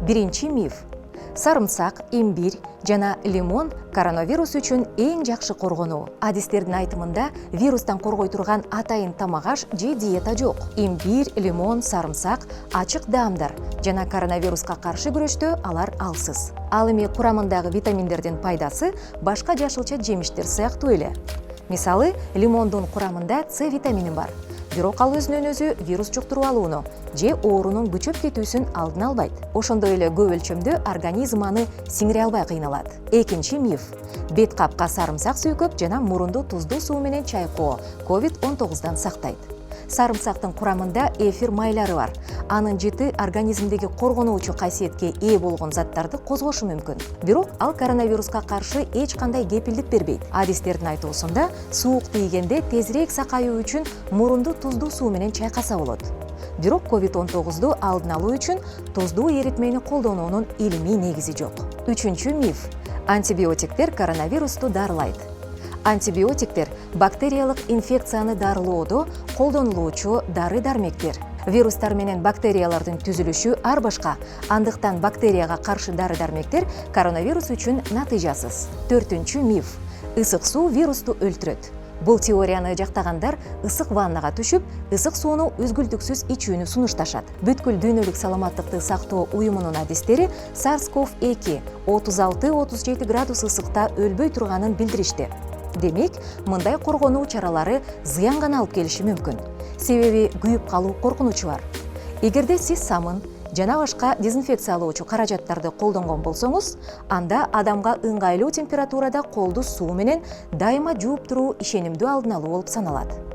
Биринчи миф. Сарымсак, имбирь жана лимон коронавирус үчүн эң жакшы коргонуу. Адистердин айтымында вирустан коргой турган атайын тамак аш же диета жок. Имбирь, лимон, сарымсак ачык даамдар жана коронавируска каршы күрөштө алар алсыз. Ал эми курамындагы витаминдердин пайдасы башка жашылча жемиштер сыяктуу эле. Мисалы, лимондун курамында С витамини бар. Бирок ал өзүнөн өзү вирус жуктуруп алууну же оорунун күчөп кетүүсүн алдын албайт. Ошондой эле көп өлчөмдө организм аны сиңире албай кыйналат. Экинчи миф. Бет капка сарымсак сүйкөп жана мурунду туздуу суу менен чайкоо COVID-19 сактайт. Сарымсактын курамында эфир майлары бар. Анын жыты организмдеги коргонуучу касиетке ээ болгон заттарды козгошу мүмкүн. Бирок ал коронавируска каршы эч кандай кепилдик бербейт. Адистердин айтуусунда, суук тийгенде тезирээк сакаюу үчүн мурунду туздуу суу менен чайкаса болот. Бирок COVID-19 алдын алуу үчүн туздуу эритмени колдонуунун илимий негизи жок. Үчүнчү миф. Антибиотиктер коронавирусту дарылайт. Антибиотиктер бактериялык инфекцияны дарылоодо колдонулуучу дары-дармектер. Вирустар менен бактериялардын түзүлүшү ар башка, андыктан бактерияга каршы дары-дармектер коронавирус үчүн натыйжасыз. Төртүнчү миф. Ысык суу вирусту өлтүрөт. Бул теорияны жактагандар ысык ваннага түшүп, ысык сууну үзгүлтүксүз ичүүнү сунушташат. Бүткүл дүйнөлүк саламаттыкты сактоо уюмунун адистери SARS-CoV-2 36-37 градус ысыкта өлбөй турганын билдиришти. Демек, мындай коргонуу чаралары зыян гана алып келиши мүмкүн. Себеби күйүп калуу коркунучу бар. Эгерде сиз самын жана башка дезинфекциялоочу каражаттарды колдонгон болсоңуз, анда адамга ыңгайлуу температурада колду суу менен дайыма жууп туруу ишенимдүү алдын алуу болуп саналат.